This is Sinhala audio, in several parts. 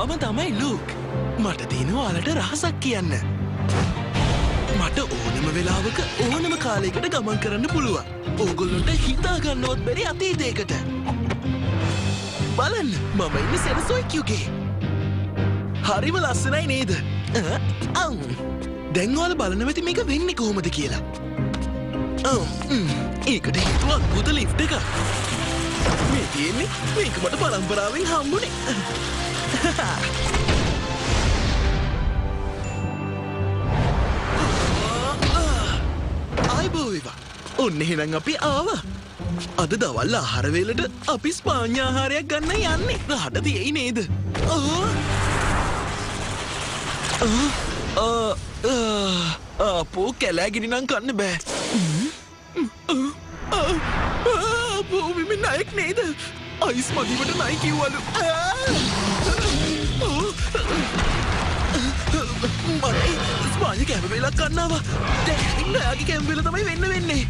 මම තමයි ලූක්. මට තියෙනවා ඔයාලට රහසක් කියන්න. මට ඕනම වෙලාවක ඕනම කාලයකට ගමන් කරන්න පුළුවන්. ඕගොල්ලොන්ට හිතා ගන්නවත් බැරි අතීතයකට. බලන්න මම ඉන්නේ සෙනසොයික්ගේ. හරිම ලස්සනයි නේද? දැන් ඔයාලා බලන්න වෙති මේක වෙන්නේ කොහොමද කියලා. ඒකට හේතුව අద్භූත ලිෆ්ට් එක. මේ තියෙන්නේ මේක මට පරම්පරාවෙන් හම්බුනේ. ආයිබෝ වේවා. ඔන්න එහෙනම් අපි ආවා. අද දවල් ආහාර වේලට අපි ස්පාඤ්ඤ ආහාරයක් ගන්න යන්නේ. රහට තියෙයි නේද? අපෝ කැලෑගිනි නම් කන්න බෑ. අපෝ මේ නායක නේද? අයිස් මදිවට නයි කිව්වලු. මට ස්පාඤ්ඤ කැම වේලක් ගන්නවා. දැන් ඉන්න යාගේ කැම වේල තමයි වෙන්න වෙන්නේ.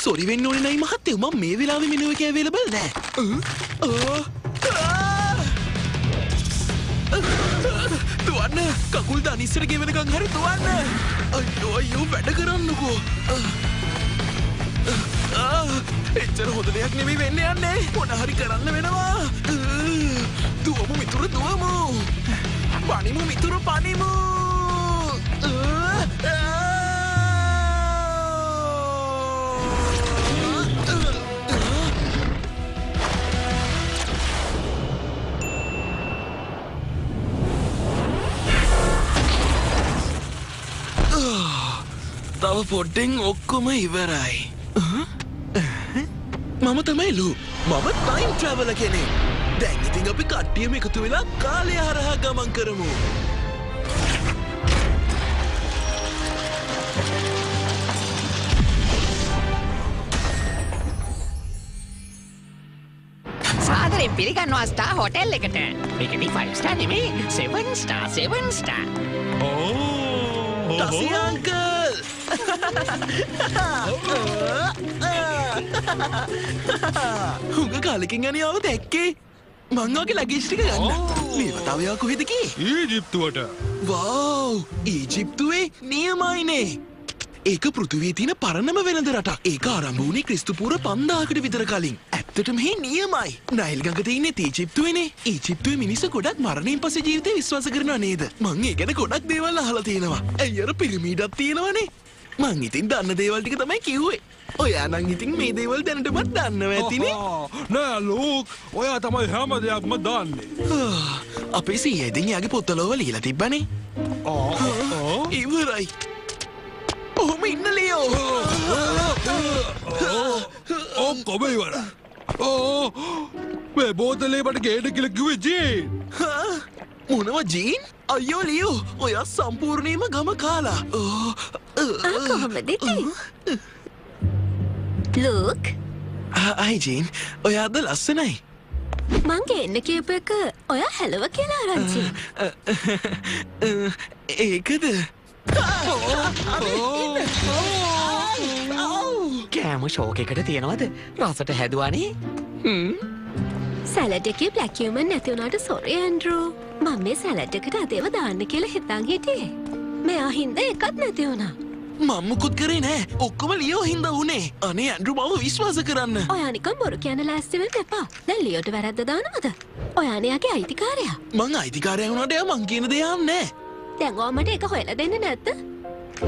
සොරි වෙන්න ඕනේ නයි මහත්තයෝ මම මේ වෙලාවේ මෙනු එක අවైలබල් නෑ. තුවන්න කකුල් දාන ඉස්සර ගෙවෙනකන් හරි තුවන්න. අයියෝ වැඩ කරන්නකෝ. එච්චර හොඳ දෙයක් නෙමෙයි වෙන්න යන්නේ. මොන හරි කරන්න වෙනවා. දුවමු මිතුරු දුවමු. පනිමු මිතුරු පනිමු. තව පොඩ්ඩෙන් ඔක්කොම ඉවරයි. මම තමයි ලූ. මම ටයිම් ට්‍රැවලර් කෙනෙක්. දැන් ඉතින් අපි කට්ටියම එකතු වෙලා කාලය හරහා ගමන් කරමු. සාදරයෙන් පිළිගන්නවා ස්ටාර් හෝටල් එකට. මේකදී 5 ස්ටාර් නෙමෙයි 7 ස්ටාර් 7 ස්ටාර්. තසි අංකල්. හුඟ කාලෙකින් යන්නේ ආව දැක්කේ. මං වගේ ලගේජ් ටික ගන්න. මේ වතාව යා කොහෙද ගියේ? ඊජිප්තුවට. වව්! ඊජිප්තුවේ නියමයිනේ. ඒක පෘථිවියේ තියෙන පරණම වෙළඳ රටක්. ඒක ආරම්භ වුණේ ක්‍රිස්තුපූර්ව 5000කට විතර කලින්. ඇත්තටම මේ නියමයි. නයිල් ගඟ තියෙන්නේ ඊජිප්තුවේනේ. ඊජිප්තුවේ මිනිස්සු ගොඩක් මරණයෙන් පස්සේ ජීවිතේ විශ්වාස කරනවා නේද? මං ඒ ගැන ගොඩක් දේවල් අහලා තියෙනවා. ඇයි අර පිරමීඩක් තියෙනවනේ. මං ඉතින් දන්න දේවල් ටික තමයි කිව්වේ. ඔයා නම් ඉතින් මේ දේවල් දැනටමත් දන්නවා ඇතිනේ. නෑ ලූක්, ඔයා තමයි හැම දෙයක්ම දන්නේ. අපේ සීයා ඉතින් යාගේ පොතලෝව ලියලා තිබ්බනේ. ඉවරයි. ඔහොම ඉන්න ලියෝ. ඔක්කොම ඉවරයි. මේ බෝතලේ මට ගේන්න කියලා කිව්වේ ජීන්. මොනවා ජීන්? අයියෝ ලියෝ, ඔයා සම්පූර්ණයෙන්ම ගම කාලා. කොහොමද ඉතින්? ලූක්. අයි ජීන්, ඔයාද ලස්සනයි. මං ගේන්න කියපු එක ඔයා හැලව කියලා ආරංචි. ඒකද? කෑම ෂෝක් එකට තියනවද? රසට හැදුවානේ. සැලඩ් එකේ බ්ලැක් කියුමන් නැති වුණාට සොරි ඇන්ඩ්‍රූ. මම මේ සැලඩ් එකට අදේව දාන්න කියලා හිතන් හිටියේ. මෙයා හින්දා එකක් නැති වුණා. මම මුකුත් කරේ නෑ. ඔක්කොම ලියෝ හින්දා වුනේ. අනේ ඇන්ඩ්‍රූ මාව විශ්වාස කරන්න. ඔයා නිකන් බොරු කියන ලෑස්ති වෙන්න එපා. දැන් ලියෝට වැරද්ද දානවද? ඔයානේ යාගේ අයිතිකාරයා. මං අයිතිකාරයා වුණාට එයා මං කියන දේ අහන්නේ නෑ. දැන් ඔයා මට ඒක හොයලා දෙන්නේ නැද්ද?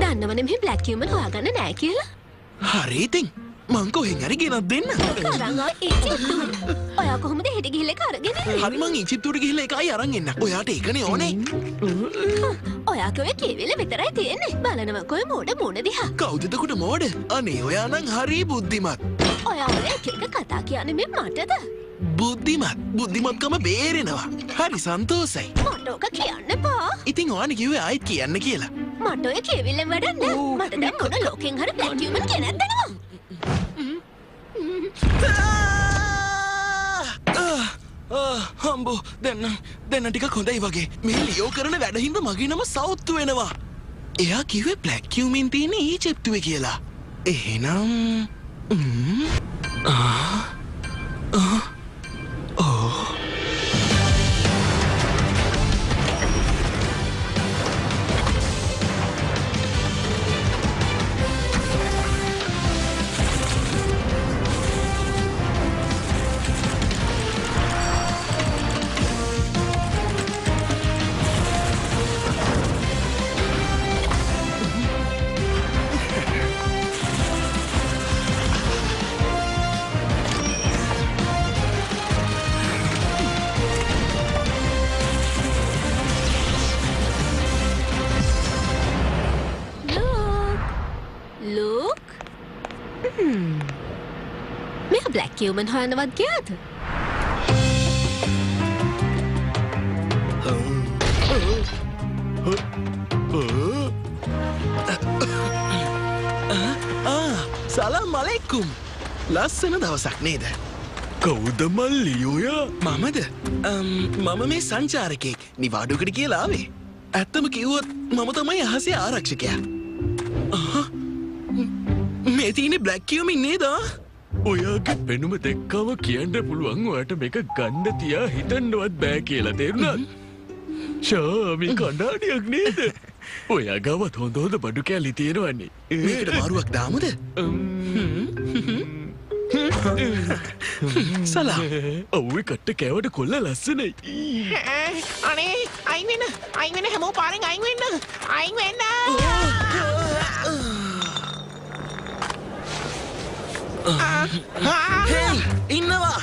දන්නවනේ මේ බ්ලැක් කියුමන් හොයාගන්න නෑ කියලා. හරි ඉතින්. මං කොහෙන් හරි ගෙනත් දෙන්න. කරන් ආ ඊජිප්තුවට. ඔයා කොහොමද හෙට ගිහිල්ලා ඒක අරගෙන එන්නේ? හරි මං ඊජිප්තුවට ගිහිල්ලා ඒකයි අරන් එන්න. ඔයාට ඒකනේ ඕනේ. ඔයා කවේ කියවිල විතරයි තියෙන්නේ. බලනවකෝ ඔය මෝඩ මූණ දිහා. කවුද එතකොට මෝඩ? අනේ ඔයා නම් හරි බුද්ධිමත්. ඔයා ඔය එක එක කතා කියන්නේ මේ මටද? බුද්ධිමත්කම බේරෙනවා. හරි සන්තෝසයි. මට ඕක කියන්න එපා. ඉතින් ඔයානේ කිව්වේ ආයෙත් කියන්න කියලා. මට ඔය කියවිල්ලෙන් වැඩක් නෑ. මට දැන් මොන ලෝකෙන් හරි බ්ලැක් කියුමන් කෙනෙක් දෙනවා. හම්බෝ දෙන්න ටිකක් හොඳයි වගේ මේ ලියෝ කරන වැඩහින්ද මගේ නම සෞත්තු වෙනවා එයා කිව්වේ බ්ලැක් කියුමින් තියෙන ඊජිප්තුවේ කියලා එහෙනම් බ්ලැක් කියුමන් හොයනවත් ගියාද? සලාම් අලයිකුම් ලස්සන දවසක් නේද කවුද මල්ලියෝයා මමද මම මේ සංචාරකයෙක් නිවාඩුවකට කියලා ආවේ ඇත්තම කිව්වොත් මම තමයි අහසේ ආරක්ෂකයා මේ තියෙන්නේ බ්ලැක් කියුමින් නේද ඔයාගේ පෙනුම දෙක්කම කියන්න පුළුවන් ඔයාට මේක ගන්න තියා හිතන්නවත් බෑ කියලා තේරුණාද? ෂාමි කණ්ඩාඩියක් නේද? ඔයා ගාවත් හොඳ බඩු කෑලි තියෙනවනේ. මේකට මාරුවක් දාමුද? සලාම්. ඔව්වේ කට්ට කෑවට කොල්ල ලස්සනයි. අනේ අයින් වෙන්න හැමෝම පාරෙන් අයින් වෙන්න හේ ඉන්නවා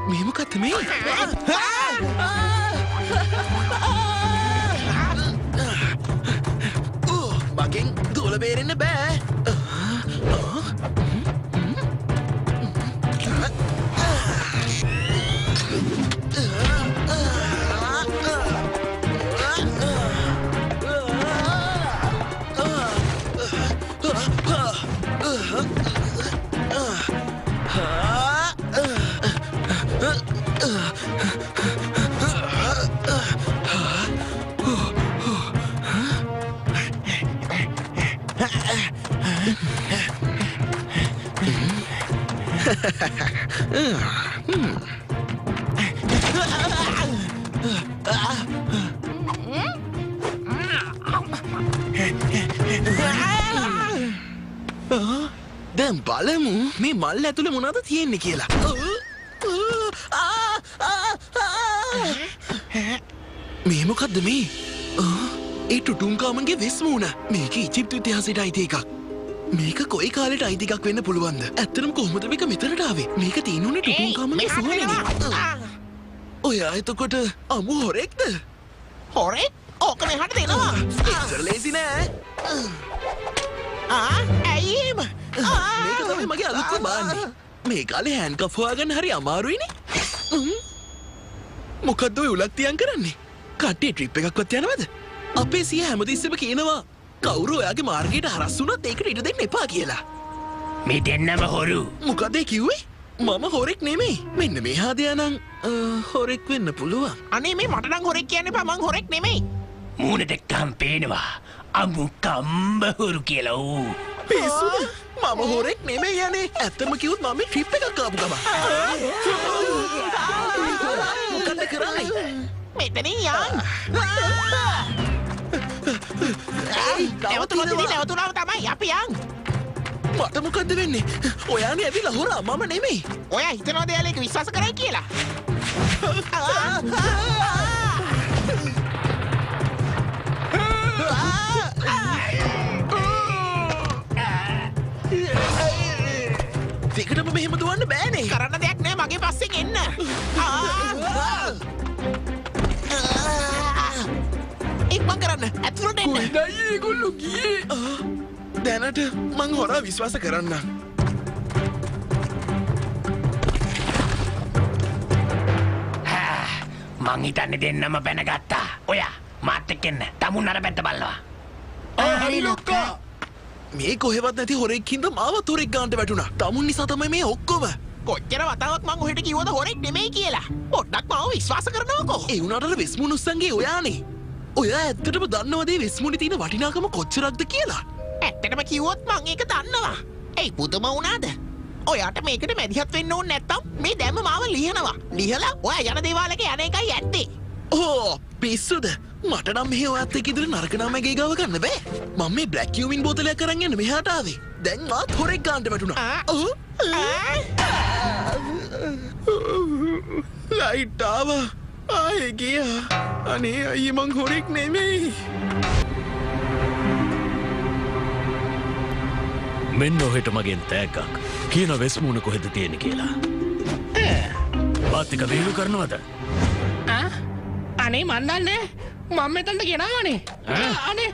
මේ මොකක්ද මේ මගෙන් දුවල බේරෙන්න බෑ දැන් බලමු මේ මල් ඇතුලේ මොනවද තියෙන්නේ කියලා. මේ මොකද්ද මේ? ඒ ටුටුන්කාමන්ගේ වෙස්මුණ. මේක ඊජිප්තු ඉතිහාසයට අයිති එකක්. මේක කොයි කාලෙට අයිති එකක් වෙන්න පුළුවන්ද? ඇත්තටම කොහොමද මේක මෙතනට ආවේ? මේක තියෙනුනේ ටුටුන්කාමන්ගේ සුවඳනේ. ඔයා එතකොට අමු හොරෙක්ද? හොරෙක්? ඕක මෙහාට දෙනවා. ඉතර ලේසි නෑ. ඇයිම මේක තමයි මගේ අලුත්ම බාන්නේ. මේ කාලේ හෑන්ඩ්කෆ් හොයාගන්න හරි අමාරුයිනේ. මොකද්ද ඔය උලක් තියන් කරන්නේ? කට්ටිය ට්‍රිප් එකක්වත් යනවද? අපේ සිය හැමතිස්සෙම කියනවා කවුරු ඔයාගේ මාර්ගයට හරස් වුණත් ඒකට ඉඩ දෙන්න එපා කියලා. මේ දෙන්නම හොරු. මොකද ඒ කිව්වේ? මම හොරෙක් නෙමෙයි. මෙන්න මේ හාදයා නම් හොරෙක් වෙන්න පුළුවන්. අනේ මේ මට නම් හොරෙක් කියන්න එපා මං හොරෙක් නෙමෙයි. මූණ දෙක්කම් පේනවා. අමු කම්බ හොරු කියලා ඌ. පිස්සුද? මම හොරෙක් නෙමෙයි යන්නේ. ඇත්තම කිව්වොත් මම මේ ට්‍රිප් එකක් ආපු ගම. මොකද කරන්නේ? මෙතනින් යන්. නැවතුනම තමයි අපි යන්. මට මොකද්ද වෙන්නේ? ඔයානේ ඇවිල්ලා හොරා මම නෙමෙයි. ඔයා හිතනවද එයාලා ඒක විශ්වාස කරයි කියලා? දෙකටම මෙහෙම දුවන්න බෑනේ. කරන්න දෙයක් නෑ මගේ පස්සෙන් එන්න. ඉක්මන් කරන්න ඇතුළට එන්න. කොහෙදයි ඒගොල්ලෝ ගියේ? දැනට මං හොරා විශ්වාස කරන්න. මං හිතන්නේ දෙන්නම බැනගත්තා. ඔයා මාත් එක්ක එන්න. තමුන් අර පැත්ත බලනවා. හරි ලොක්කා. මේ කොහෙවත් නැති හොරෙක් හින්දා මාවත් හොරෙක් ගන්නට වැටුණා. තමුන් නිසා තමයි මේ ඔක්කොම. කොච්චර වතාවක් මං ඔහෙට කිව්වද හොරෙක් නෙමෙයි කියලා. පොඩ්ඩක් මාව විශ්වාස කරනවකෝ. ඒ වුණාට අර වෙස්මුණුස්සන්ගේ ඔයානේ. ඔයා ඇත්තටම දන්නවද මේ වෙස්මුණේ තියෙන වටිනාකම කොච්චරක්ද කියලා? ඇත්තටම කිව්වොත් මං ඒක දන්නවා. ඒ පුදුම වුණාද? ඔයාට මේකට මැදිහත් වෙන්න ඕනේ නැත්තම් මේ දැම්ම මාව ලියනවා. ලියලා ඔයා යන දේවාලක යන එකයි ඇත්තේ. ඕ පිස්සුද? මට නම් මෙහෙ ඔයත් එක්ක ඉදිරිය නරක නමගේ ගාව ගන්න බෑ. මම මේ බ්ලැක් කියුමින් බෝතලයක් අරන් යන්න මෙහාට ආවේ. දැන් මාත් හොරෙක් ගන්නට වැටුණා. ලයිට් ආවා. ආයේ ගියා. අනේ අයියේ මං හොරෙක් නෙමෙයි. මෙන්න ඔහෙට මගෙන් තෑග්ගක්. කියන වෙස්මුණ කොහෙද තියෙන්නේ කියලා. පාත්තික වේලු කරනවද? අනේ මන් දන්නේ මම මෙතනට ගෙනාවනේ. අනේ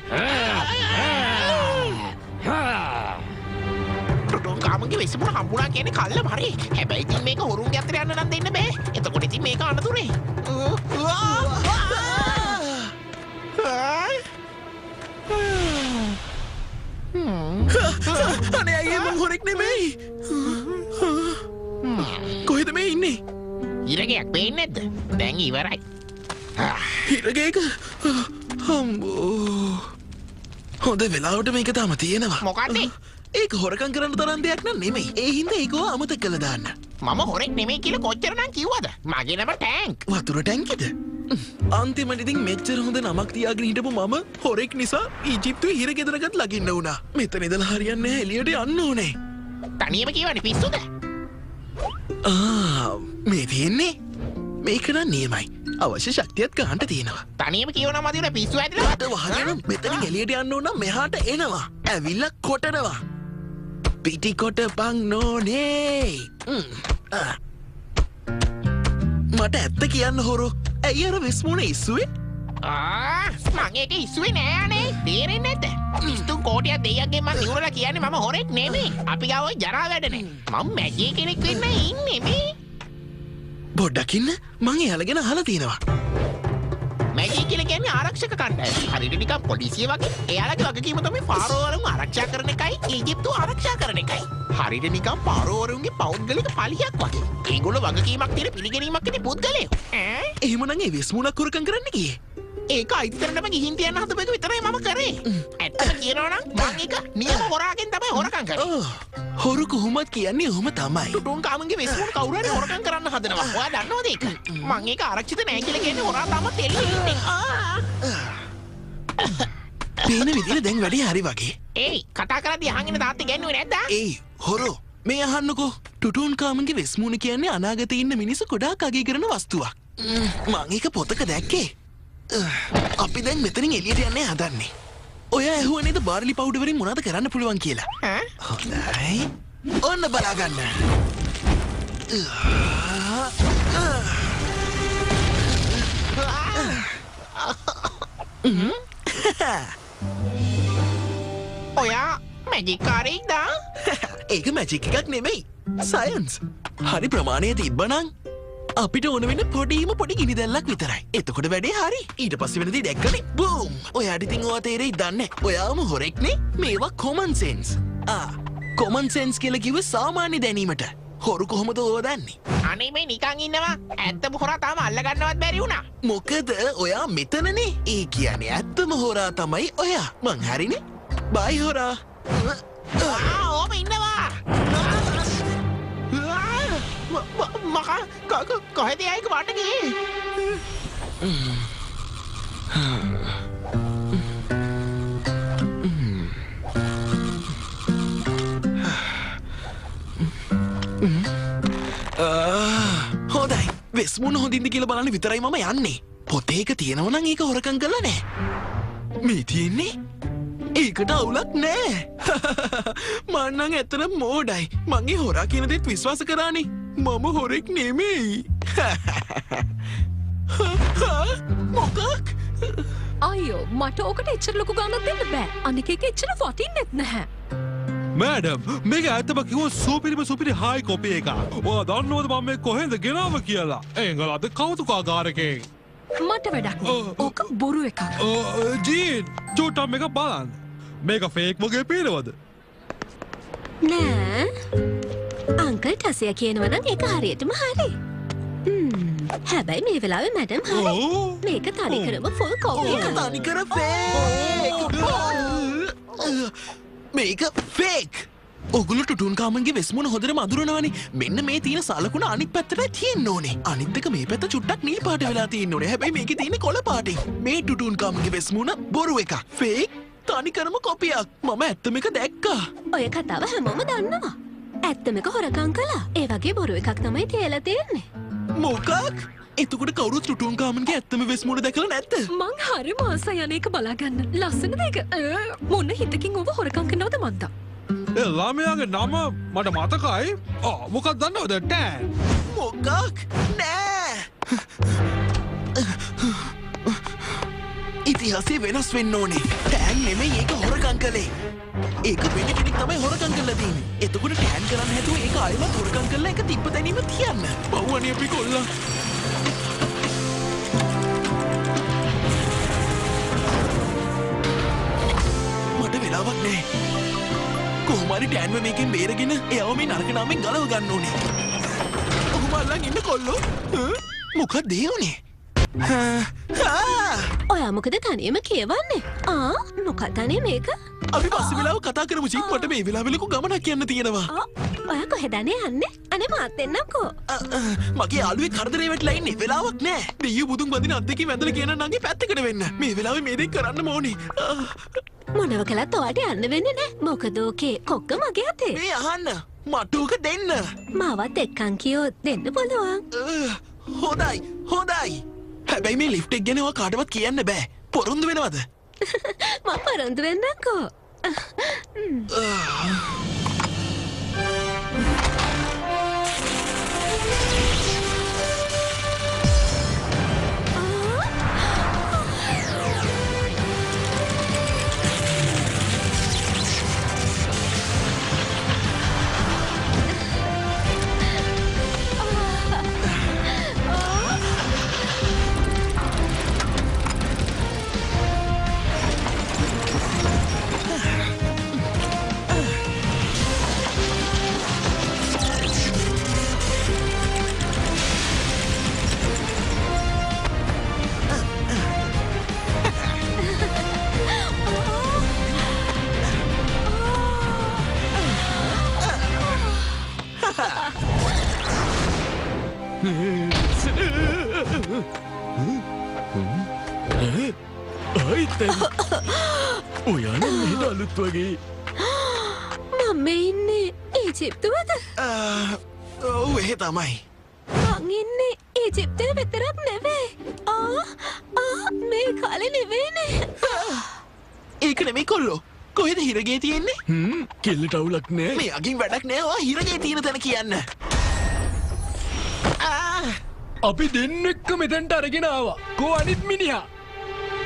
ටොටෝන් කාමගේ වෙස්මුණ හම්බුණා කියන්නේ කල්ල හරි. හැබැයි ඉතින් මේක හොරුන්ගේ අතට යන්න නම් දෙන්න බෑ. එතකොට ඉතින් මේක අනතුරේ. අනේ අයියේ මං හොරෙක් නෙමෙයි. කොහෙද මේ ඉන්නේ? ඉරගයක් පේන්නේ නැද්ද? දැන් ඉවරයි. හිරගේක හම්බෝ. හොඳ වෙලාවට මේක තාම තියෙනවා. මොකද්ද? ඒක හොරකම් කරන්න තරම් දෙයක් නන් නෙමෙයි. ඒ හින්දා ඒක අමතක කළා දාන්න. මම හොරෙක් නෙමෙයි කියලා කොච්චර නම් කිව්වද? මගේ නම ටැංක්. වතුර ටැංකිද? අන්තිමට ඉතින් මෙච්චර හොඳ නමක් තියාගෙන හිටපු මම හොරෙක් නිසා ඊජිප්තුවේ හිර ගෙදරකට ලගින්න වුණා. මෙතන ඉඳලා හරියන්නේ නැහැ, එළියට යන්න ඕනේ. තනියම කියවනේ පිස්සුද? මේ තියෙන්නේ මේක නම් නියමයි. අවශ්‍ය ශක්තියත් ගන්න තියෙනවා. තනියම කියවනවා මදින පිස්සු ඇදලා. අද වහගෙන මෙතනින් එළියට යන්න ඕන නම් මෙහාට එනවා. ඇවිල්ලා කොටනවා. පිටි කොටපන් නෝනේ. මට ඇත්ත කියන්න හොරෝ. ඇයි අර වෙස්මුණ ඉස්සුවේ? මං ඒක ඉස්සුවේ නෑ අනේ. තේරෙන්නේ නැද්ද? පිස්තුන් කෝටියක් දෙයියන්ගෙන් මං ඉවරලා කියන්නේ මම හොරෙක් නෙමෙයි. අපි ගාව ඔය ජරා වැඩනේ. මම මැජික් කෙනෙක් වෙන්න ඉන්නේ මේ. පොඩ්ඩක් ඉන්න. මං එයාලා ගැන අහලා තියෙනවා. මැජික් කියලා කියන්නේ ආරක්ෂක කණ්ඩායම. හරියට නිකන් පොලිසිය වගේ. එයාලගේ වගකීම තමයි පාරවරුන් ආරක්ෂා කරන එකයි ඊජිප්තුව ආරක්ෂා කරන එකයි. හරියට නිකන් පාරවරුන්ගේ පෞද්ගලික පලියක් වගේ. ඒගොල්ලෝ වගකීමක් තියෙන පිළිගැනීමක් තියෙන පුද්ගලයෝ. එහෙමනම් ඒ වෙස්මුණක් හොරකම් කරන්න ගියේ. ඒක අයිතරටම ගිහින් තියන්න හදපු එක විතරයි මම කරේ. ඇත්තම කියනවා නම් මම ඒක නියම හොරාගෙන් තමයි හොරකම් කරේ. හොරු කොහොමත් කියන්නේ ඔහොම තමයි. ටුටුන් කාමගේ වෙස්මුණ කවුරු හරි හොරකම් කරන්න හදනවා. ඔයා දන්නවද ඒක? මම ඒක ආරක්ෂිත නෑ කියලා කියන්නේ හොරා තාමත් එළියේ ඉන්නේ. පේන විදිහට දැන් වැඩේ හරි වගේ. ඒයි කතා කරද්දී අහගෙන තාත්තේ ගෑනුවේ නැද්ද? ඒයි හොරෝ මේ අහන්නකෝ. ටුටුන් කාමගේ වෙස්මුණ කියන්නේ අනාගතේ ඉන්න මිනිස්සු ගොඩාක් අගය කරන වස්තුවක්. මං ඒක පොතක දැක්කේ. අපි දැන් මෙතනින් එළියට යන්නේ හදන්නේ. ඔය ඇහුවා නේද බාර්ලි පවුඩර් වලින් මොනවද කරන්න පුළුවන් කියලා? හොඳයි. ඔන්න බලා ගන්න. ඔයා මැජික් කාරයෙක්ද? ඒක මැජික් එකක් නෙමෙයි. සයන්ස්. හරි ප්‍රමාණය තිබ්බනම් අපිට ඕන වෙන පොඩි ගිනි දැල්ලක් විතරයි. එතකොට වැඩේ හරි. ඊට පස්සේ වෙනදී දැක්කනේ. බූම්. ඔයාට ඉතින් ඔයා තේරෙයි දන්නේ. ඔයාම හොරෙක්නේ. මේවා කොමන් සෙන්ස්. කොමන් සෙන්ස් කියලා කිව්ව සාමාන්‍ය දැනීමට. හොරු කොහොමද ඕවා දන්නේ? අනේ මේ නිකන් ඉන්නවා. ඇත්තම හොරා තාම අල්ල ගන්නවත් බැරි වුණා. මොකද ඔයා මෙතනනේ. ඒ කියන්නේ ඇත්තම හොරා තමයි ඔයා. මං හරිනේ. බයි හොරා. ඕම ඉන්නවා. මකා කොහෙද යයික වට ගියේ? හොඳයි. වෙස්මුණ හොඳින්ද කියලා බලන්න විතරයි මම යන්නේ. පොතේ එක තියෙනවා නම් ඒක හොරකම් කරලා නෑ. මේ තියෙන්නේ ඒකට අවුලක් නෑ. මං නම් ඇත්තටම මෝඩයි. මගේ හොරා කියන දේත් විශ්වාස කරානේ. මම හොරෙක් නෙමෙයි. මොකක්? අයියෝ මට ඕකට එච්චර ලොකු ගාණක් දෙන්න බෑ. අනික එක එච්චර වටින්නෙත් නැහැ. මෑඩම් මේක ඇත්තම කිව්වොත් සුපිරි හායි කොපි එකක්. ඔයා දන්නවද මම මේ කොහෙන්ද ගෙනාව කියලා? එංගලන්ත කෞතුකාගාරකෙන්. මට වැඩක් නෑ. ඕක බොරු එකක්. ජීන් චෝටම් එක බලන්න. මේක ෆේක් වගේ පේනවද? නෑ අංකල් ටසිය කියනවා නම් ඒක හරියටම හරි. හැබැයි මේ වෙලාවේ මැඩම් හරි. මේක තනිකරම ෆුල් කොපියක්. තනිකර ෆේක්. මේක ෆේක්. ඔගොල්ලෝ ටුටුන් කාමන්ගේ වෙස්මුණ හොඳටම අඳුරනවානේ. මෙන්න මේ තියෙන සලකුණ අනිත් පැත්තට තියෙන්න ඕනේ. අනිත් එක මේ පැත්ත චුට්ටක් නිල් පාට වෙලා තියෙන්න ඕනේ. හැබැයි මේකේ තියෙන කොළ පාටින්. මේ ටුටුන් කාමන්ගේ වෙස්මුණ බොරු එකක්. ෆේක් තනිකරම කොපියක්. මම ඇත්තම එක දැක්කා. ඔය කතාව හැමෝම දන්නවා. ඇත්තම එක හොරකම් කළා. ඒ වගේ බොරු එකක් තමයි තියලා තියෙන්නේ. මොකක්? එතකොට කවුරුත් ටුටුන් කාමන්ගේ ඇත්තම වෙස්මුණ දැකලා නැද්ද? මං හරි මාසයි අනේක බලාගන්න. ලස්සනද ඒක? මොන හිතකින් ඔබ හොරකම් කරනවද මන්දා? ඒ ළමයාගේ නම මට මතකයි. මොකක්ද දන්නවද? ටෑන්. මොකක්? නෑ. ඉතිහාසය වෙනස් වෙන්න ඕනේ. ටෑන් නෙමෙයි ඒක හොරකම් කළේ. ඒක වෙන කෙනෙක් තමයි හොරකම් කරලා තියෙන්නේ. එතකොට ටෑන් කරන්න හැදුව ඒක ආයෙමත් හොරකම් කරලා ඒක තිබ්බ තැනීම තියන්න. පව්වනේ අපි කොල්ලා. මට වෙලාවක් නෑ. කොහොම හරි ටෑන්ව මේකෙන් බේරගෙන එයාව මේ නරක නාමෙන් ගලව ගන්න ඕනේ. ඔහොම අල්ලන් ඉන්න කොල්ලෝ. මොකක්ද ඒ උනේ? ඔයා මොකද තනියම කියවන්නේ? මොකක්දනේ මේක? අපි පස්සේ වෙලාව කතා කරමු චික්. මට මේ වෙලාවෙ ලොකු ගමනක් යන්න තියෙනවා. ඔයා කොහෙදනේ යන්නේ? අනේ මාත් එන්නම්කෝ. මගේ යාළුවෙක් කරදරේ වැටලා ඉන්නේ. වෙලාවක් නෑ. දෙයියෝ බුදුන් වදින අද්දකින් වැඳලා කියන නංගේ පැත්තකට වෙන්න. මේ වෙලාවේ මේ දෙක කරන්න ඕනේ. මොනව කළත් ඔයාට යන්න වෙන්නේ නෑ. මොකද ඕකේ කොක්ක මගේ අතේ. මේ අහන්න. මට ඕක දෙන්න. මාවත් එක්කන් කියොත් දෙන්න පුළුවන්. හොඳයි. හොඳයි. හැබැයි මේ ලිෆ්ට් එක ගැන ඔයා කාටවත් කියන්න බෑ. පොරොන්දු වෙනවද? මම පොරොන්දු වෙන්නම්කෝ. ඔයාන මෙහෙද අලුත් වගේ. මම ඉන්නේ ඊජිප්තුවද? ඔව් එහෙ තමයි. මං ඉන්නේ ඊජිප්තුවේ විතරක් නෙවෙයි. මේ කාලේ නෙවෙයිනේ. ඒක නෙමෙයි කොල්ලෝ. කොහෙද හිරගේ තියෙන්නේ? කෙල්ලට අවුලක් නෑ. මේ අගින් වැඩක් නෑ. ඔයා හිරගේ තියෙන තැන කියන්න. අපි දෙන්නෙක්ක මෙතැන්ට අරගෙන ආවා. කෝ අනිත් මිනිහා?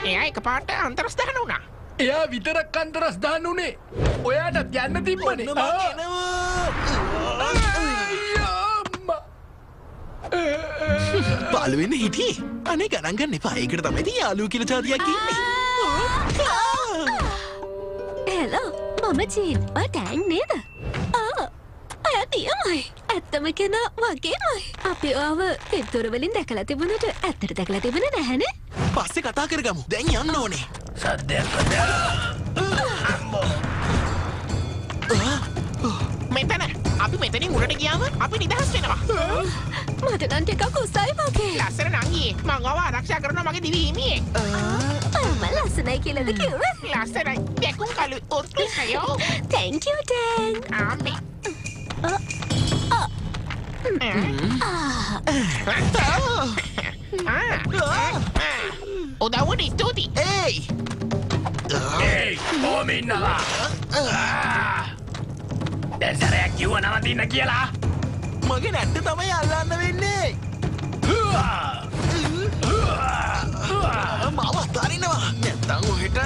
එයා එක පාට අන්තරස්ථාන වුණා. එයා විතරක් අන්තරස් දාන්න උනේ. ඔයාටත් යන්න තිබ්බනේ. පාළුවෙන්න හිටියේ. අනේ ගණන් ගන්න එපා. ඒකට තමයි ඉතින් යාළුවෝ කියලා જાතියක් ඉන්නේ. හෙලෝ මම ජීන්. ඔය ටෑන් නේද? ඔයා තියමයි. ඇත්තම කෙනා වගේමයි. අපි ඔයාව පිටුර වලින් දැකලා තිබුණට ඇත්තට දැකලා තිබුණේ නැහැනේ. පස්සේ කතා කරගමු. දැන් යන්න ඕනේ. සද්දයක් මෙතන අපි මෙතනින් උඩට ගියාම අපි නිදහස් වෙනවා. මට නම් ටිකක් උසයි වගේ. ලස්සන නංගියේ මං ඔයාව ආරක්ෂා කරනවා මගේ දිවි හිමියේ. මම ලස්සනයි කියලාද කිව්වේ? ලස්සනයි. දැකුම් කළු උත්කෘෂ්ඨයෝ. Thank you Dan. ආමේ. උදව්වට ස්තුතියි. ඒයි! ඒයි කොහොම ඉන්නවා? දැන් සැරයක් කිව්ව නවතින්න කියලා. මගේ නැට්ට තමයි අල්ලන්න වෙන්නේ. මම අතාරිනවා. නැත්තම් ඔහෙට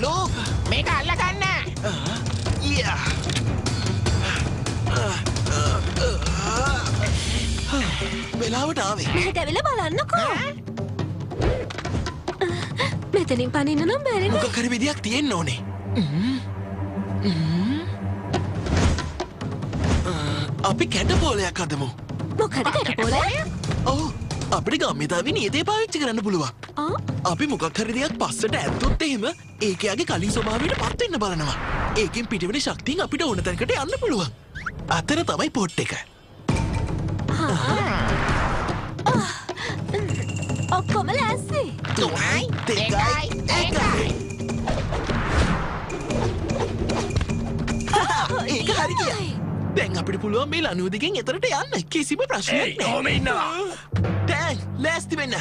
ලූක් මේක අල්ලගන්න. yeah. ගාවට ආවේ. මෙහෙට ඇවිල්ලා බලන්නකෝ. මෙතනින් පනින්න නම් බැරිද? මොකක් හරි විදියක් තියෙන්න ඕනේ. අපි කැටපෝලයක් හදමු. මොකද කැටපෝලය? ඔව් අපිට ගම්මිතාවේ නියතේ පාවිච්චි කරන්න පුළුවන්. අපි මොකක් හරි දෙයක් පස්සට ඇත්තොත් එහෙම ඒකයාගේ කලින් ස්වභාවයට පත් වෙන්න බලනවා. ඒකෙන් පිටවෙන ශක්තියෙන් අපිට ඕන තැනකට යන්න පුළුවන්. අතර තමයි පොට් එක. ඔක්කොම ලෑස්ති. 3යි 2යි 1යි. ඒක හරි ගියා. දැන් අපිට පුළුවන් මේ ලනුව දෙකෙන් එතරට යන්න. කිසිම ප්‍රශ්නයක් නැහැ. ඔහොම ඉන්නවා. ටෑන් ලෑස්ති වෙන්න.